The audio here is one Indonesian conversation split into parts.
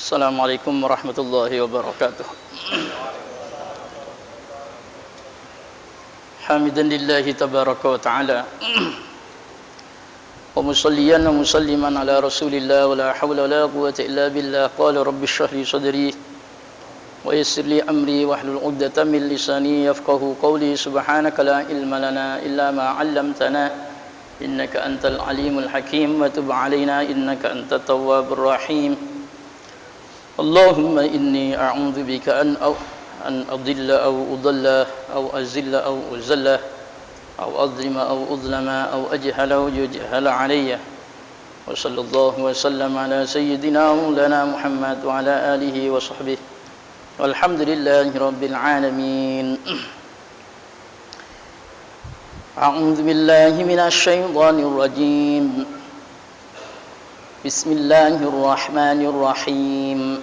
Assalamualaikum warahmatullahi wabarakatuh. Hamidan lillahi tabaraka wa ta'ala wa musalliyan wa musalliman ala rasulillah wa la hawla wa la quwwata illa billah. Qala rabbi shrah li sadri wa yassir li amri wahlul 'uqdatam min lisani yafqahu qawli. Subhanaka la ilma lana illa ma 'allamtana innaka antal alimul hakim wa tub 'alaina innaka antat tawwabur rahim. Allahumma inni a'udzu bika an adilla aw udalla aw azilla aw uzalla aw adlima aw udlama aw ajhala aw yujhala alayya. Wa sallallahu wa sallam ala sayyidina maulana Muhammad wa ala alihi wa sahbihi walhamdulillahi rabbil alamin. A'udzu billahi minasy syaithanir rajim. Bismillahirrahmanirrahim.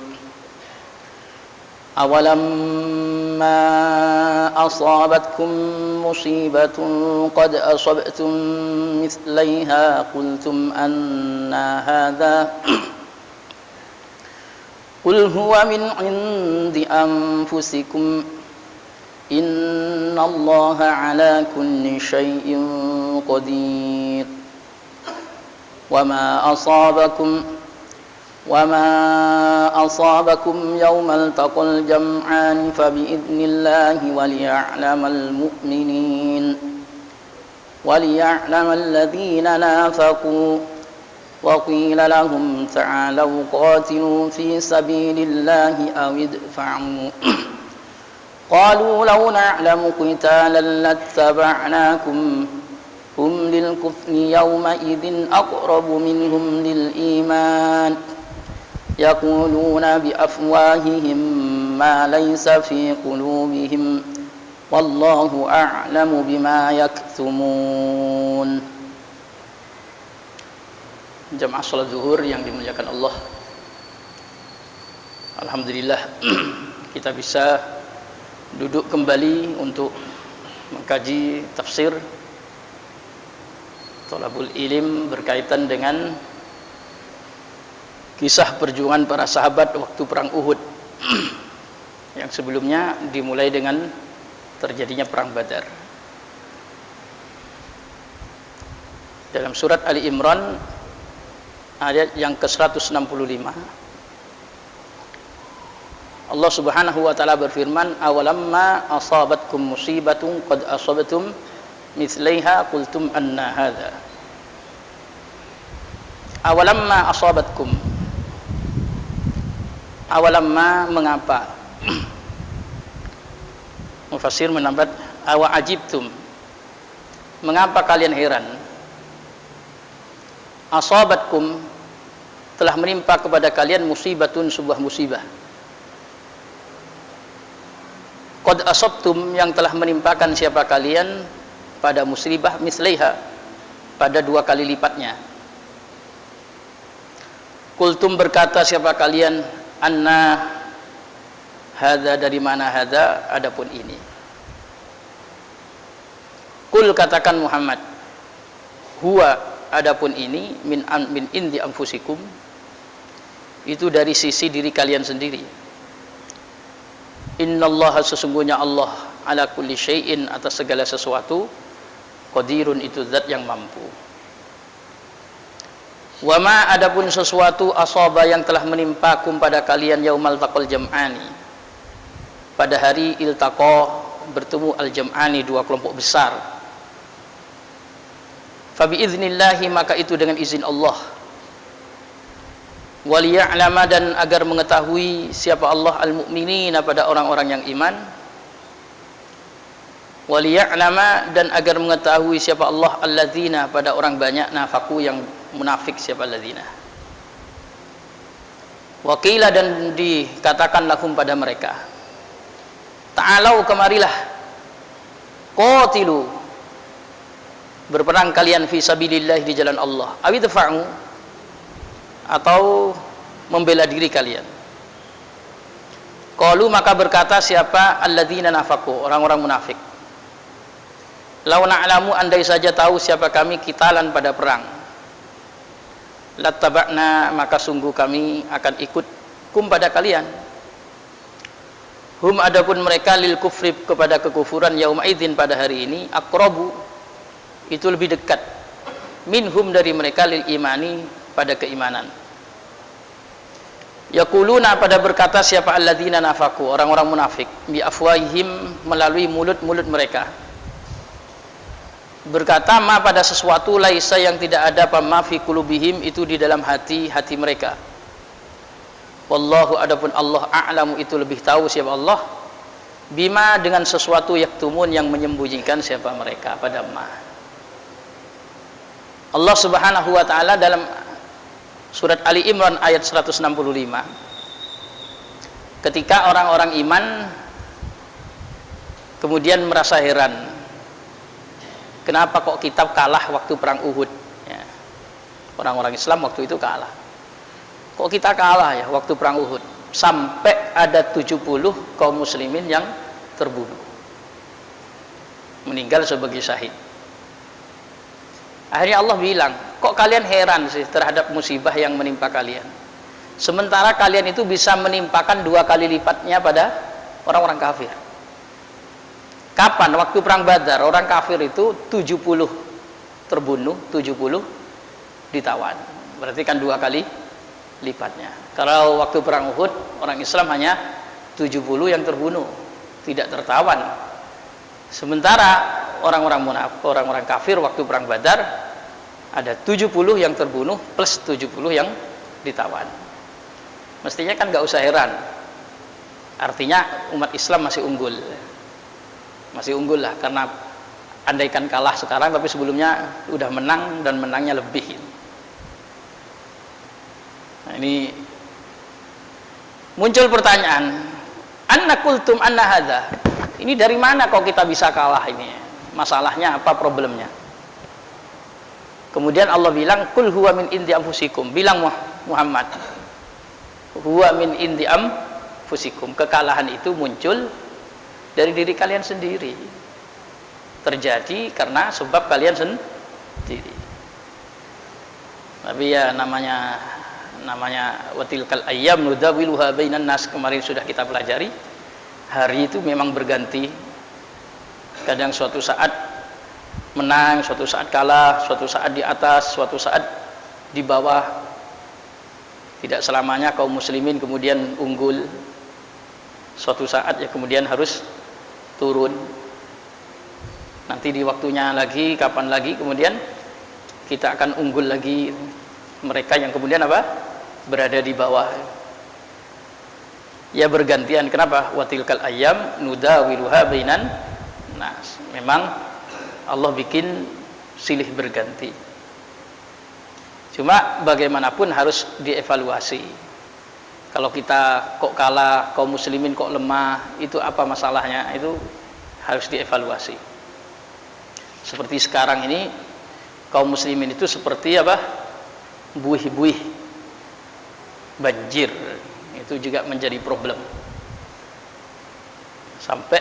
Awalamma asabatkum musibatun qad asabtum mithlaiha qultum anna hadha qul huwa min 'indi anfusikum innallaha 'ala kulli syai'in qadir. وما أصابكم يوم التقى الجمعان فبإذن الله وليعلم الذين نافقوا وقيل لهم تعالوا قاتلوا في سبيل الله أو ادفعوا قالوا لو نعلم قتالا لاتبعناكم hum lil kufri yawma idzin aqrabu minhum lil iman yaquluna bi afwahihim ma laysa fi qulubihim wallahu a'lamu bima yaktumun. Jamaah salat zuhur yang dimuliakan Allah, alhamdulillah kita bisa duduk kembali untuk mengkaji tafsir Thalabul Ilm berkaitan dengan kisah perjuangan para sahabat waktu perang Uhud yang sebelumnya dimulai dengan terjadinya perang Badar. Dalam surat Ali Imran ayat yang ke-165 Allah Subhanahu wa taala berfirman, awalamma asabatkum musibatun qad asabatum mithlaiha qultum anna hadha. Awalamma asabatkum, awalamma mengapa? Mufassir menambah awa ajibtum, mengapa kalian heran? Asabatkum, telah menimpa kepada kalian musibatun, sebuah musibah. Qad asabtum, yang telah menimpakan siapa kalian pada musibah mislaiha, pada dua kali lipatnya. Kultum, berkata siapa kalian, anna hadza, dari mana hadza, adapun ini. Kul, katakan Muhammad, huwa, adapun ini, min indi anfusikum, itu dari sisi diri kalian sendiri. Innallaha, sesungguhnya Allah, ala kulli syai'in, atas segala sesuatu, qadirun, itu zat yang mampu. Wa ma, adapun sesuatu, asaba, yang telah menimpakum pada kalian, yaumal taqal jam'ani, pada hari iltaqa, bertemu al jam'ani, dua kelompok besar. Fa bi idznillahi, maka itu dengan izin Allah. Waliya'lama, dan agar mengetahui siapa Allah, al mu'minina, pada orang-orang yang iman. Waliya'lama, dan agar mengetahui siapa Allah, alladzina, pada orang banyak, nafaku, yang munafik, siapa alladzina. Waqila, dan dikatakan lahum, pada mereka, ta'alau, kemarilah, qatilu, berperang kalian, fi sabilillah, di jalan Allah, awidfa'u, atau membela diri kalian. Qalu, maka berkata siapa, alladzina nafaku, orang-orang munafik, lau na'lamu, andai saja tahu siapa kami, qitalan, pada perang, lattaba'na, maka sungguh kami akan ikut kum pada kalian. Hum adapun mereka lil kufri kepada kekufuran yauma idzin pada hari ini aqrabu itu lebih dekat minhum dari mereka lil imani pada keimanan. Yaquluna pada berkata siapa alladzina nafaku orang-orang munafik bi afwahihim melalui mulut-mulut mereka berkata ma pada sesuatu laisa yang tidak ada ma fi qulubihim itu di dalam hati-hati mereka. Wallahu adapun Allah a'lamu itu lebih tahu siapa Allah bima dengan sesuatu yaktumun yang menyembunyikan siapa mereka pada ma. Allah Subhanahu wa taala dalam surat Ali Imran ayat 165 ketika orang-orang iman kemudian merasa heran kenapa kok kita kalah waktu perang Uhud ya. Orang-orang Islam waktu itu kalah, kok kita kalah ya waktu perang Uhud, sampai ada 70 kaum muslimin yang terbunuh, meninggal sebagai syahid. Akhirnya Allah bilang, kok kalian heran sih terhadap musibah yang menimpa kalian, sementara kalian itu bisa menimpakan 2 kali lipatnya pada orang-orang kafir. Kapan? Waktu perang Badar orang kafir itu 70 terbunuh, 70 ditawan, berarti kan 2 kali lipatnya. Kalau waktu perang Uhud orang Islam hanya 70 yang terbunuh, tidak tertawan. Sementara orang-orang munafik, orang-orang kafir waktu perang Badar ada 70 yang terbunuh plus 70 yang ditawan. Mestinya kan nggak usah heran, artinya umat Islam masih unggul lah, karena andaikan kalah sekarang tapi sebelumnya udah menang dan menangnya lebih. Nah, ini muncul pertanyaan, anna kultum anna hadza, ini dari mana kok kita bisa kalah ini? Masalahnya apa, problemnya? Kemudian Allah bilang, kul huwa min indi anfusikum, bilang Muhammad, huwa min indi anfusikum, kekalahan itu muncul dari diri kalian sendiri, terjadi karena sebab kalian sendiri. Tapi ya namanya watilkal ayyam nudawiluha bainan nas, kemarin sudah kita pelajari, hari itu memang berganti, kadang suatu saat menang, suatu saat kalah, suatu saat di atas, suatu saat di bawah. Tidak selamanya kaum muslimin kemudian unggul, suatu saat ya kemudian harus turun. Nanti di waktunya lagi, kapan lagi kemudian kita akan unggul lagi, mereka yang kemudian apa? Berada di bawah. Ya bergantian. Kenapa? Watilkal ayyam nudawiluha bainan nas. Memang Allah bikin silih berganti. Cuma bagaimanapun harus dievaluasi. Kalau kita kok kalah, kaum muslimin kok lemah, itu apa masalahnya? Itu harus dievaluasi. Seperti sekarang ini kaum muslimin itu seperti apa? Buih-buih banjir, itu juga menjadi problem. Sampai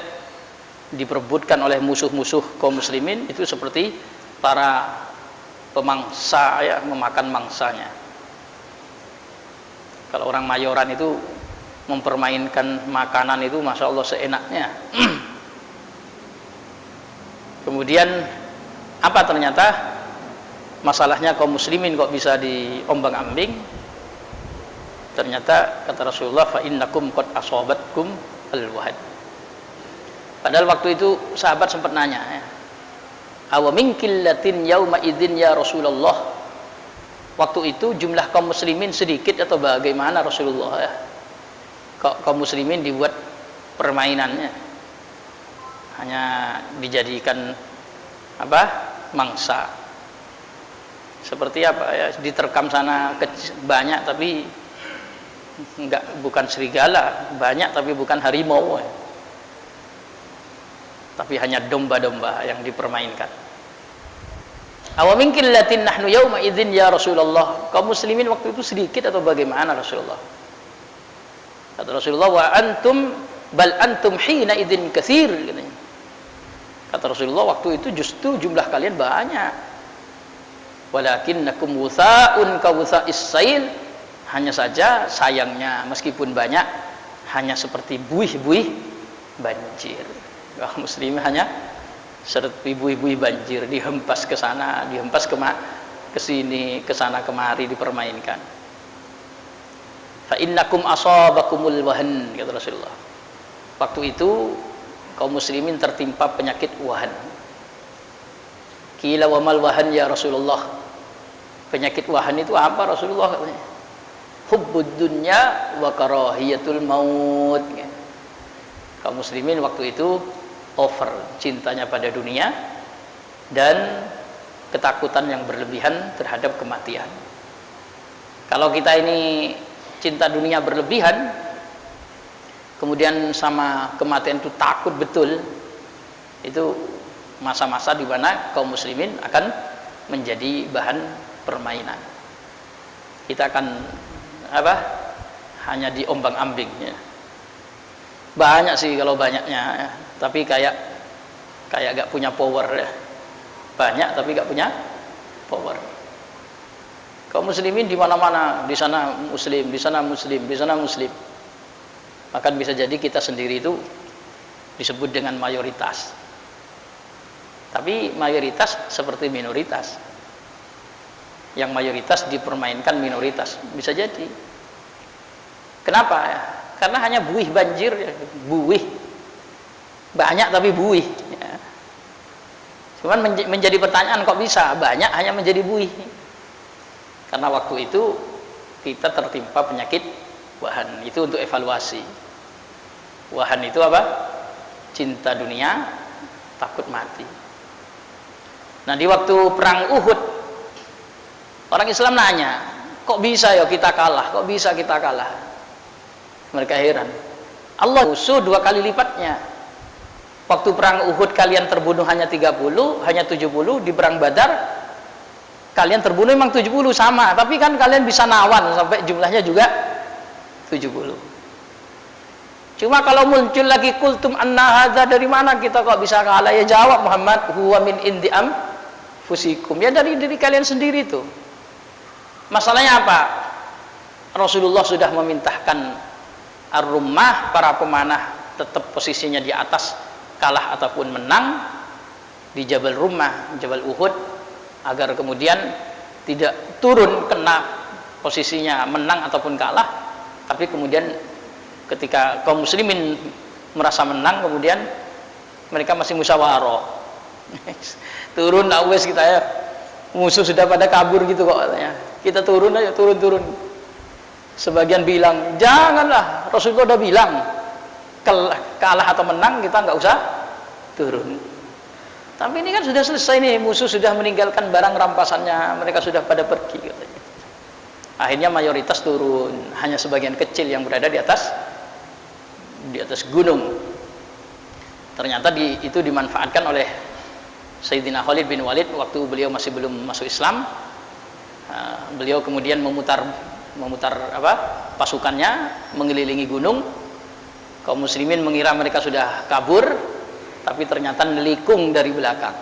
diperebutkan oleh musuh-musuh kaum muslimin itu seperti para pemangsa ya, memakan mangsanya. Kalau orang mayoran itu mempermainkan makanan itu masya Allah seenaknya. Kemudian apa ternyata masalahnya kaum muslimin kok bisa diombang-ambing? Ternyata kata Rasulullah, fa innakum qad asabatkum al-wahd. Padahal waktu itu sahabat sempat nanya ya, awa min qillatin yauma idzin ya Rasulullah, waktu itu jumlah kaum muslimin sedikit atau bagaimana Rasulullah ya? Kok kaum muslimin dibuat permainannya, hanya dijadikan apa? Mangsa. Seperti apa ya, diterkam sana banyak tapi enggak, bukan serigala, banyak tapi bukan harimau ya. Tapi hanya domba-domba yang dipermainkan. Awa min qillatin nahnu yauma idzin ya Rasulullah, kaum muslimin waktu itu sedikit atau bagaimana Rasulullah? Kata Rasulullah, wa antum bal antum hina idzin katsir, katanya. Kata Rasulullah, waktu itu justru jumlah kalian banyak. Walakinnakum wutha'un ka wutha'is sail, Hanya saja sayangnya meskipun banyak, hanya seperti buih-buih banjir. Kaum muslimin hanya seperti buih-buih banjir, dihempas ke sana, dihempas ke sini, ke sana kemari, dipermainkan. Fa innakum asabakumul wahan, kata Rasulullah. Waktu itu kaum muslimin tertimpa penyakit wahan. Qila wa mal wahan ya Rasulullah? Penyakit wahan itu apa Rasulullah? Katanya, hubbud dunya wa karahiyatul maut. Kaum muslimin waktu itu over cintanya pada dunia dan ketakutan yang berlebihan terhadap kematian. Kalau kita ini cinta dunia berlebihan, kemudian sama kematian itu takut betul, itu masa-masa di mana kaum muslimin akan menjadi bahan permainan. Kita akan hanya diombang-ambing ya. Banyak sih kalau banyaknya ya. Tapi kayak gak punya power ya. Banyak tapi gak punya power. Kaum muslimin di mana-mana, di sana muslim, di sana muslim, di sana muslim. Maka bisa jadi kita sendiri itu disebut dengan mayoritas. Tapi mayoritas seperti minoritas. Yang mayoritas dipermainkan minoritas, bisa jadi. Kenapa ya? Karena hanya buih banjir ya. Buih banyak tapi buih ya. Cuman menjadi pertanyaan, kok bisa banyak hanya menjadi buih? Karena waktu itu kita tertimpa penyakit wahan. Itu untuk evaluasi. Wahan itu apa? Cinta dunia, takut mati. Nah, di waktu perang Uhud, orang Islam nanya, kok bisa ya kita kalah? Kok bisa kita kalah? Mereka heran. Allah musuh 2 kali lipatnya. Waktu perang Uhud kalian terbunuh hanya 30, hanya 70. Di perang Badar kalian terbunuh memang 70 sama, tapi kan kalian bisa nawan sampai jumlahnya juga 70. Cuma kalau muncul lagi kultum anna hadza, dari mana kita kok bisa kalah? Ya jawab Muhammad, huwa min indi fusikum, ya dari diri kalian sendiri tuh. Masalahnya apa? Rasulullah sudah memerintahkan ar-rummah, para pemanah tetap posisinya di atas, kalah ataupun menang di Jabal Rummah, Jabal Uhud, agar kemudian tidak turun kena posisinya menang ataupun kalah. Tapi kemudian ketika kaum muslimin merasa menang, kemudian mereka masih musyawarah. Turun lah wes kita ya, musuh sudah pada kabur gitu kok katanya, kita turun aja, turun. Sebagian bilang janganlah, Rasulullah udah bilang kalah atau menang kita nggak usah turun. Tapi ini kan sudah selesai nih, musuh sudah meninggalkan barang rampasannya, mereka sudah pada pergi katanya. Akhirnya mayoritas turun, hanya sebagian kecil yang berada di atas gunung. Ternyata itu dimanfaatkan oleh Sayyidina Khalid bin Walid waktu beliau masih belum masuk Islam. Beliau kemudian memutar pasukannya mengelilingi gunung. Kaum muslimin mengira mereka sudah kabur, tapi ternyata nelikung dari belakang.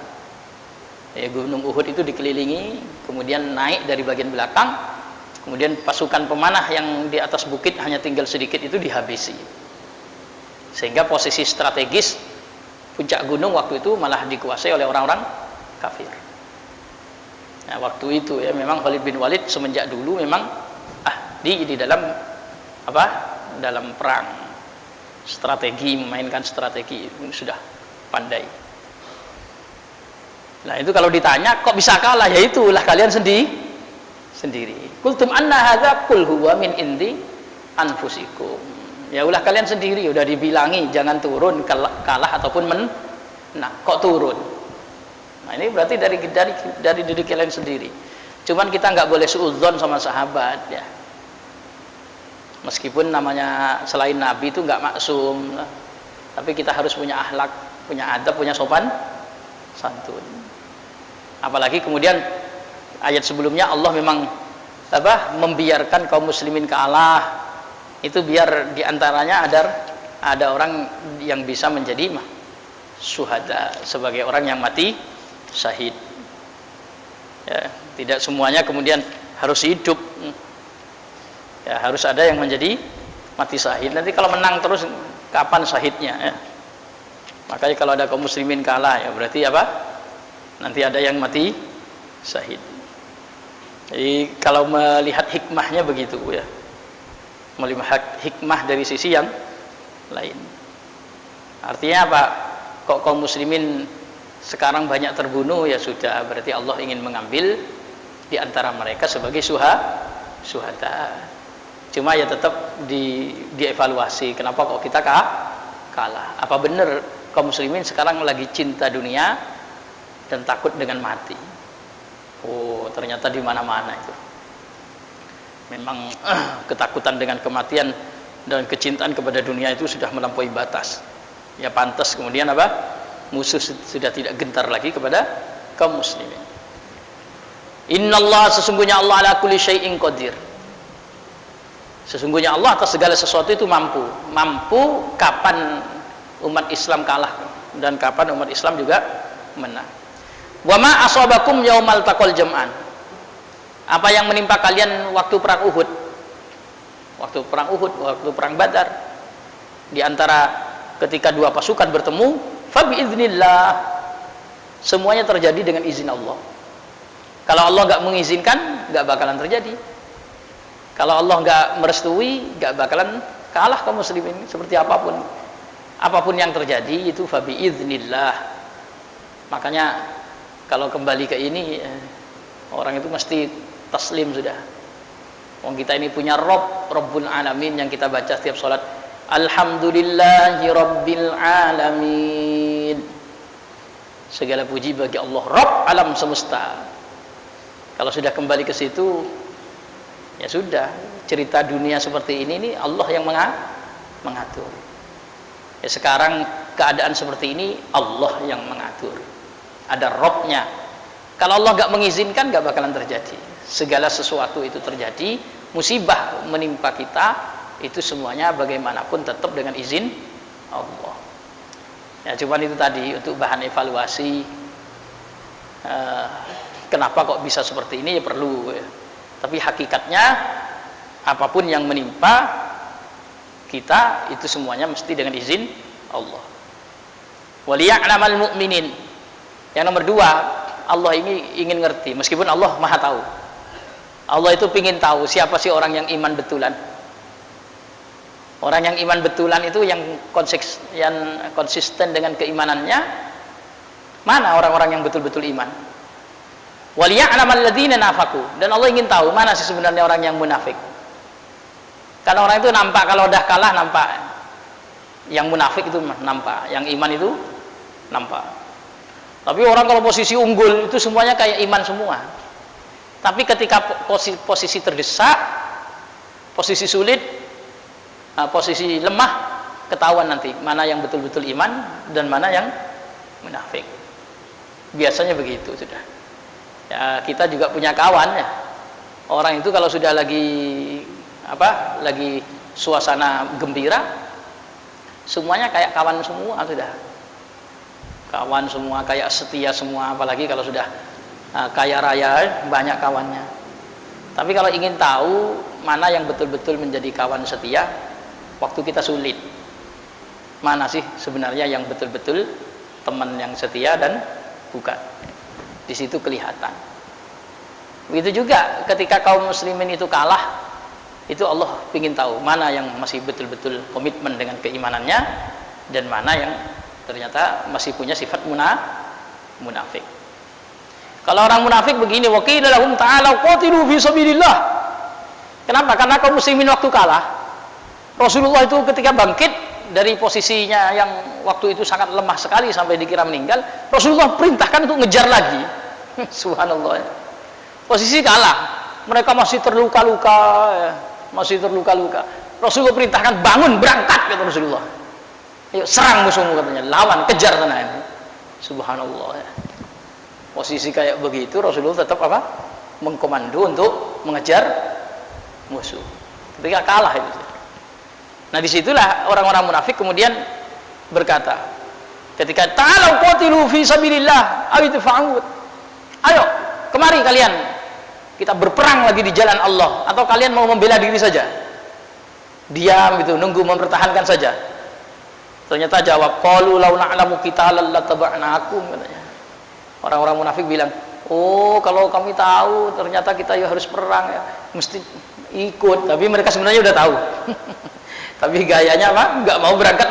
Gunung Uhud itu dikelilingi, kemudian naik dari bagian belakang, kemudian pasukan pemanah yang di atas bukit hanya tinggal sedikit itu dihabisi. Sehingga posisi strategis puncak gunung waktu itu malah dikuasai oleh orang-orang kafir. Nah, waktu itu ya memang Khalid bin Walid semenjak dulu memang di dalam dalam perang, strategi, memainkan strategi ini sudah pandai. Nah, itu kalau ditanya kok bisa kalah, ya itulah kalian sendiri. Kultum anna hadza qul huwa min indi anfusikum. Ya ulah kalian sendiri, udah dibilangi jangan turun, kalah ataupun menang, kok turun. Nah, ini berarti dari diri kalian sendiri. Cuman kita nggak boleh suudzon sama sahabat ya. Meskipun namanya selain Nabi itu nggak maksum, tapi kita harus punya akhlak, punya adab, punya sopan santun. Apalagi kemudian ayat sebelumnya Allah memang membiarkan kaum muslimin kalah, itu biar diantaranya ada orang yang bisa menjadi syuhada, sebagai orang yang mati syahid ya, tidak semuanya kemudian harus hidup. Ya, harus ada yang menjadi mati syahid. Nanti kalau menang terus kapan syahidnya ya? Makanya kalau ada kaum muslimin kalah ya berarti apa? Nanti ada yang mati syahid. Jadi kalau melihat hikmahnya begitu ya. Melihat hikmah dari sisi yang lain. Artinya apa? Kok kaum muslimin sekarang banyak terbunuh, ya sudah berarti Allah ingin mengambil di antara mereka sebagai syuhada. Cuma ya tetap dievaluasi, kenapa kok kita kalah? Apa benar kaum muslimin sekarang lagi cinta dunia dan takut dengan mati? Oh, ternyata di mana-mana itu memang ketakutan dengan kematian dan kecintaan kepada dunia itu sudah melampaui batas. Ya pantas kemudian apa? Musuh sudah tidak gentar lagi kepada kaum muslimin. Innallaha, sesungguhnya Allah ala kulli syai'in qadir. Sesungguhnya Allah atas segala sesuatu itu mampu kapan umat Islam kalah dan kapan umat Islam juga menang. Wa ma asabakum yaumal taqal jam'an. Apa yang menimpa kalian waktu perang Uhud, waktu perang Badar, di antara ketika dua pasukan bertemu, fa biiznillah, semuanya terjadi dengan izin Allah. Kalau Allah nggak mengizinkan, nggak bakalan terjadi. Kalau Allah nggak merestui, nggak bakalan kalah kaum muslimin seperti apapun yang terjadi itu fa biiznillah. Makanya kalau kembali ke ini, orang itu mesti taslim sudah. Wong kita ini punya Rabbul Alamin yang kita baca setiap sholat. Alhamdulillahi Rabbil Alamin. Segala puji bagi Allah, Rabb alam semesta. Kalau sudah kembali ke situ, ya sudah, cerita dunia seperti ini Allah yang mengatur. Ya sekarang keadaan seperti ini Allah yang mengatur. Ada Rabbnya. Kalau Allah nggak mengizinkan, nggak bakalan terjadi. Segala sesuatu itu terjadi, musibah menimpa kita, itu semuanya bagaimanapun tetap dengan izin Allah. Ya cuman itu tadi untuk bahan evaluasi. Kenapa kok bisa seperti ini, ya perlu ya. Tapi hakikatnya apapun yang menimpa kita itu semuanya mesti dengan izin Allah. Waliya'lamal mu'minin. Yang nomor dua, Allah ini ingin ngerti, meskipun Allah maha tahu. Allah itu ingin tahu siapa sih orang yang iman betulan. Orang yang iman betulan itu yang konsisten dengan keimanannya. Mana orang-orang yang betul-betul iman? Waliya'lamal ladzina nafaqu. Dan Allah ingin tahu mana sih sebenarnya orang yang munafik. Karena orang itu nampak kalau udah kalah nampak. Yang munafik itu nampak, yang iman itu nampak. Tapi orang kalau posisi unggul itu semuanya kayak iman semua. Tapi ketika posisi terdesak, posisi sulit, posisi lemah, ketahuan nanti mana yang betul-betul iman dan mana yang munafik. Biasanya begitu sudah. Ya, kita juga punya kawan ya. Orang itu kalau sudah lagi suasana gembira, semuanya kayak kawan semua sudah. Kawan semua, kayak setia semua, apalagi kalau sudah kaya raya, banyak kawannya. Tapi kalau ingin tahu mana yang betul-betul menjadi kawan setia waktu kita sulit, mana sih sebenarnya yang betul-betul teman yang setia dan bukan, di situ kelihatan. Begitu juga ketika kaum muslimin itu kalah, itu Allah ingin tahu mana yang masih betul-betul komitmen dengan keimanannya dan mana yang ternyata masih punya sifat munafik. Kalau orang munafik begini, wa qila lahum ta'alu qatilu fi sabilillah. Kenapa? Karena kaum muslimin waktu kalah, Rasulullah itu ketika bangkit dari posisinya yang waktu itu sangat lemah sekali sampai dikira meninggal, Rasulullah perintahkan untuk ngejar lagi. Subhanallah. Posisi kalah, mereka masih terluka-luka, Rasulullah perintahkan bangun, berangkat, kata Rasulullah. Ayo serang musuhmu, katanya, lawan, kejar sana ini. Subhanallah ya. Posisi kayak begitu Rasulullah tetap apa? Mengkomando untuk mengejar musuh. Ketika kalah itu. Nah disitulah orang-orang munafik kemudian berkata, ketika ta'alu qatilu fi sabilillah aw idfa'u. Ayo, kemari kalian. Kita berperang lagi di jalan Allah, atau kalian mau membela diri saja? diam itu, nunggu mempertahankan saja. Ternyata jawab, qalu law na'lamu qitalan lataba'nakum, katanya. Orang-orang munafik bilang, oh kalau kami tahu ternyata kita ya harus perang ya, mesti ikut. Tapi mereka sebenarnya udah tahu. Tapi gayanya apa? Nggak mau berangkat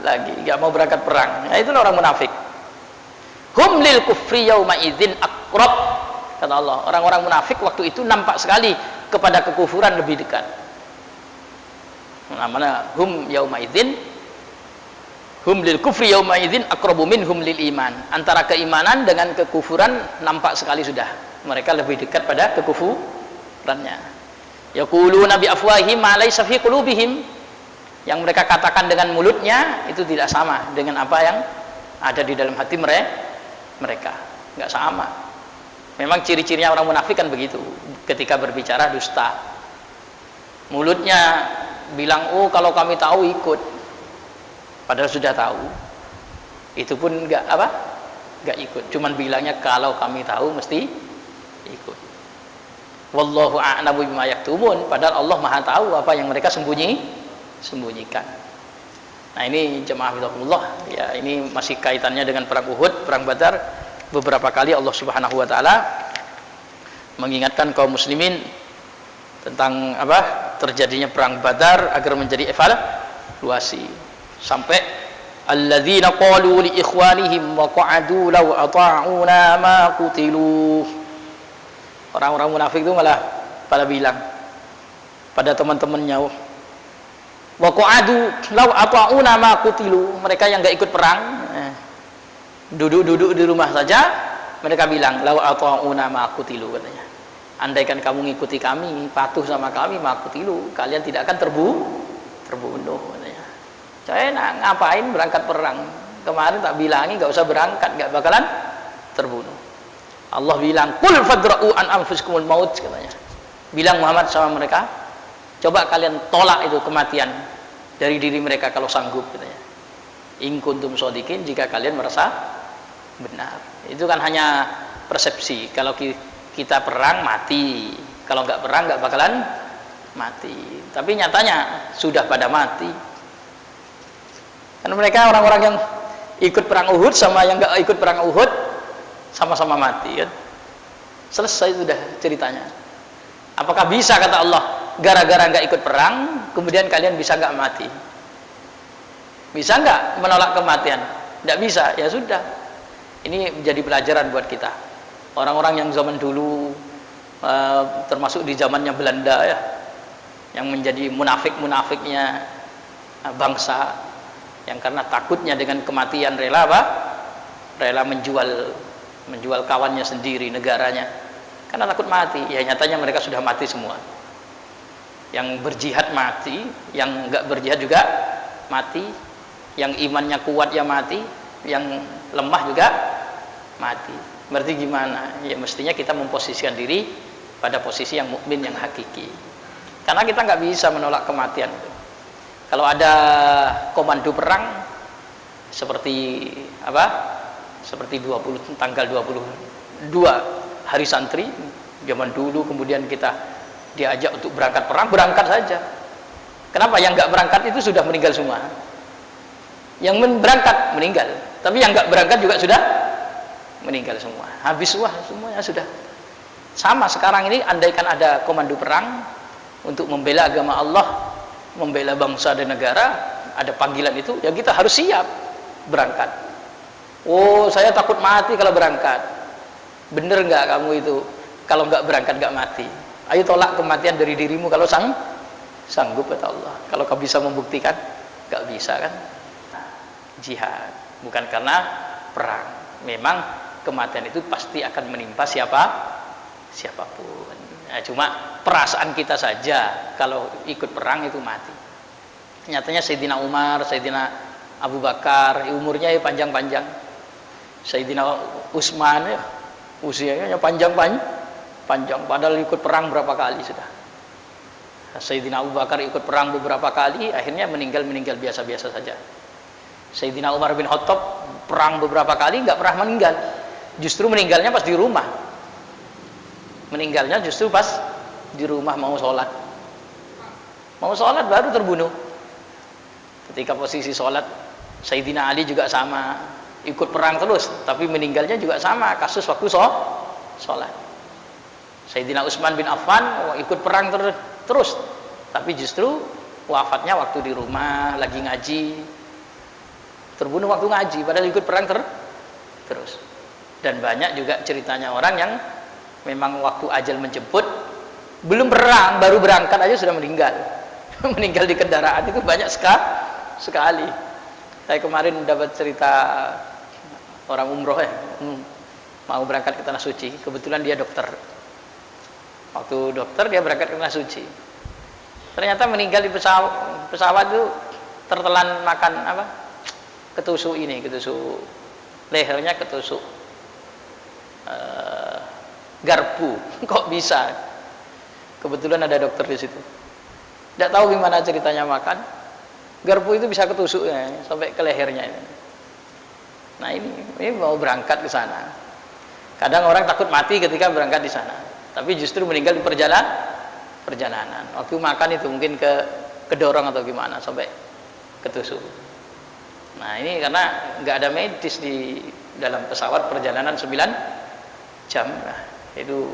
lagi, nggak mau berangkat perang. Nah, itulah orang munafik. Hum lil kufri yauma idzin aqrab, kata Allah. Orang-orang munafik waktu itu nampak sekali kepada kekufuran lebih dekat. Namanya hum yauma idzin, hum lil kufri yauma idzin aqrabu minhum lil iman. Antara keimanan dengan kekufuran nampak sekali sudah. Mereka lebih dekat pada kekufurannya. Yaquluna bi afwahihim ma laysa fi qulubihim. Yang mereka katakan dengan mulutnya itu tidak sama dengan apa yang ada di dalam hati mereka. Enggak sama. Memang ciri-cirinya orang munafik kan begitu. Ketika berbicara dusta. Mulutnya bilang, oh kalau kami tahu ikut, padahal sudah tahu. Itu pun enggak ikut, cuman bilangnya kalau kami tahu mesti ikut. Wallahu a'lamu bima yaktumun, padahal Allah Maha tahu apa yang mereka sembunyikan. Nah, ini jemaah fillah ya, ini masih kaitannya dengan perang Uhud, perang Badar. Beberapa kali Allah Subhanahu wa taala mengingatkan kaum muslimin tentang terjadinya perang Badar agar menjadi evaluasi. Sampai alladzina qalu li ikhwanihim wa qa'adu law ata'una ma qutilu. Orang-orang munafik itu malah pada bilang pada teman-temannya, wa qa'adu law ata'una ma qutilu. Mereka yang enggak ikut perang, duduk-duduk di rumah saja, mereka bilang law ata'una ma qutilu, katanya. Andaikan kamu ngikuti kami, patuh sama kami, makutilu, kalian tidak akan terbunuh. Saya ngapain berangkat perang? Kemarin tak bilangi nggak usah berangkat, nggak bakalan terbunuh. Allah bilang, "Qul fadra'u an anfusikumul maut," katanya. Bilang Muhammad sama mereka, coba kalian tolak itu kematian dari diri mereka kalau sanggup, katanya. In kuntum shodiqin, jika kalian merasa benar. Itu kan hanya persepsi. Kalau kita perang mati, kalau nggak perang nggak bakalan mati. Tapi nyatanya sudah pada mati. Karena mereka orang-orang yang ikut perang Uhud sama yang nggak ikut perang Uhud sama-sama mati, kan? Selesai sudah ceritanya. Apakah bisa, kata Allah, gara-gara nggak ikut perang kemudian kalian bisa nggak mati? Bisa nggak menolak kematian? Nggak bisa, ya sudah. Ini menjadi pelajaran buat kita. Orang-orang yang zaman dulu termasuk di zamannya Belanda ya, yang menjadi munafik-munafiknya bangsa, yang karena takutnya dengan kematian rela menjual kawannya sendiri, negaranya, karena takut mati. Ya nyatanya mereka sudah mati semua. Yang berjihad mati, yang enggak berjihad juga mati, yang imannya kuat ya mati, yang lemah juga mati. Berarti gimana? Ya mestinya kita memposisikan diri pada posisi yang mukmin, yang hakiki. Karena kita nggak bisa menolak kematian. Kalau ada komando perang seperti Seperti tanggal 22 hari santri zaman dulu, kemudian kita diajak untuk berangkat perang, berangkat saja. Kenapa? Yang nggak berangkat itu sudah meninggal semua. Yang berangkat meninggal, tapi yang nggak berangkat juga sudah meninggal semua, habis semuanya sudah. Sama sekarang ini, andaikan ada komando perang untuk membela agama Allah, membela bangsa dan negara, ada panggilan itu, ya kita harus siap berangkat. Oh, saya takut mati kalau berangkat. Bener nggak kamu itu? Kalau nggak berangkat nggak mati. Ayo tolak kematian dari dirimu kalau sanggup, kata Allah. Kalau kau bisa membuktikan, nggak bisa kan? Jihad bukan karena perang. Memang kematian itu pasti akan menimpa siapapun. Nah, cuma perasaan kita saja kalau ikut perang itu mati. Nyatanya Sayyidina Umar, Sayyidina Abu Bakar, umurnya ya panjang-panjang. Sayyidina Utsman ya usianya panjang, padahal ikut perang berapa kali sudah. Sayyidina Abu Bakar ikut perang beberapa kali, akhirnya meninggal biasa-biasa saja. Sayyidina Umar bin Khattab perang beberapa kali, nggak pernah meninggal. Justru meninggalnya pas di rumah. Meninggalnya justru pas di rumah mau sholat. Mau sholat baru terbunuh. Ketika posisi sholat, Sayyidina Ali juga sama, ikut perang terus, tapi meninggalnya juga sama, kasus waktu sholat. Sayyidina Utsman bin Affan ikut perang terus, tapi justru wafatnya waktu di rumah, lagi ngaji, terbunuh waktu ngaji, padahal ikut perang terus. Dan banyak juga ceritanya orang yang memang waktu ajal menjemput, belum perang, baru berangkat aja sudah meninggal. Meninggal di kendaraan itu banyak sekali. Saya kemarin dapat cerita orang umroh ya, mau berangkat ke Tanah Suci, kebetulan dia dokter. Waktu dokter dia berangkat ke Tanah Suci, ternyata meninggal di pesawat itu tertelan makan apa? Ketusuk lehernya ketusuk garpu. Kok bisa? Kebetulan ada dokter di situ. Tidak tahu gimana ceritanya makan. Garpu itu bisa ketusuk ya, sampai ke lehernya ini. Nah ini mau berangkat ke sana. Kadang orang takut mati ketika berangkat di sana, tapi justru meninggal di perjalanan. Waktu makan itu mungkin kedorong atau gimana sampai ketusuk. Nah ini karena nggak ada medis di dalam pesawat perjalanan 9 jam, nah, itu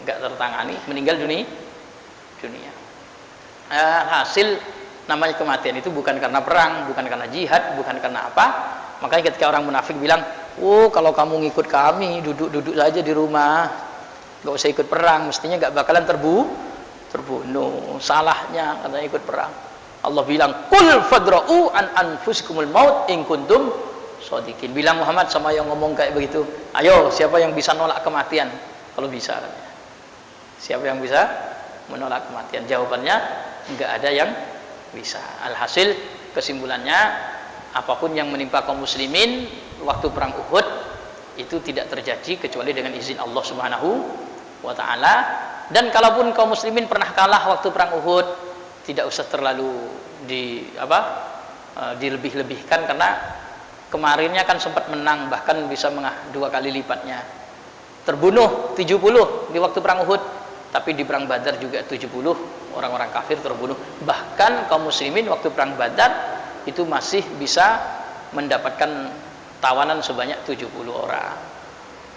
nggak tertangani, meninggal dunia. Hasil namanya kematian itu bukan karena perang, bukan karena jihad, bukan karena apa. Makanya ketika orang munafik bilang, oh kalau kamu ngikut kami, duduk saja di rumah, nggak usah ikut perang, mestinya nggak bakalan terbunuh. Salahnya katanya ikut perang. Allah bilang, kul fadra'u an anfusikumul maut in kuntum shodiqin. Bilang Muhammad sama yang ngomong kayak begitu, ayo siapa yang bisa nolak kematian? Kalau bisa katanya. Siapa yang bisa menolak kematian? Jawabannya nggak ada yang bisa. Alhasil kesimpulannya, apapun yang menimpa kaum muslimin waktu perang Uhud itu tidak terjadi kecuali dengan izin Allah Subhanahu wa taala. Dan kalaupun kaum muslimin pernah kalah waktu perang Uhud, tidak usah terlalu dilebih-lebihkan, karena kemarinnya kan sempat menang, bahkan bisa 2 kali lipatnya. Terbunuh 70 di waktu perang Uhud, tapi di perang Badar juga 70 orang-orang kafir terbunuh. Bahkan kaum muslimin waktu perang Badar itu masih bisa mendapatkan tawanan sebanyak 70 orang,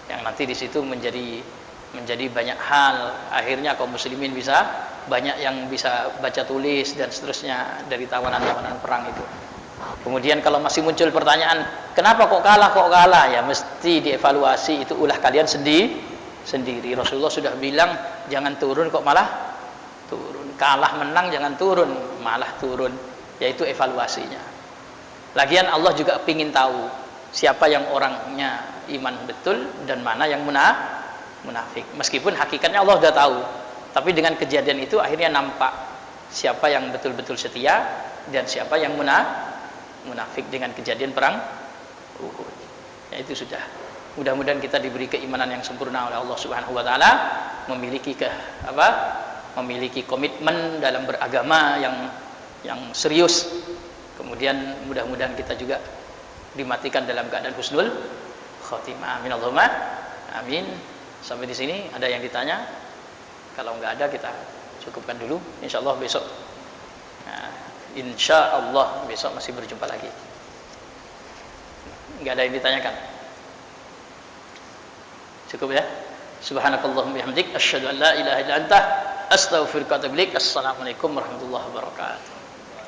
yang nanti di situ menjadi banyak hal. Akhirnya kaum muslimin bisa banyak yang bisa baca tulis dan seterusnya dari tawanan-tawanan perang itu. Kemudian kalau masih muncul pertanyaan, kenapa kok kalah? Ya mesti dievaluasi, itu ulah kalian sendiri. Rasulullah sudah bilang, jangan turun kok malah turun. Kalah menang jangan turun, malah turun. Yaitu evaluasinya. Lagian Allah juga ingin tahu siapa yang orangnya iman betul dan mana yang munafik. Meskipun hakikatnya Allah sudah tahu, tapi dengan kejadian itu akhirnya nampak siapa yang betul-betul setia dan siapa yang munafik dengan kejadian perang Uhud. Ya itu sudah. Mudah-mudahan kita diberi keimanan yang sempurna oleh Allah Subhanahu wa taala, memiliki komitmen dalam beragama yang serius. Kemudian mudah-mudahan kita juga dimatikan dalam keadaan husnul khotimah. Amin Allahumma amin. Sampai di sini ada yang ditanya? Kalau nggak ada kita cukupkan dulu. Insyaallah besok. Nah, insyaallah besok masih berjumpa lagi. Nggak ada yang ditanyakan? Cukup ya? Subhanakallahumma bihamdik asyhadu an la ilaha illa anta astaghfiruka wa atubu ilaik. Assalamualaikum warahmatullahi wabarakatuh.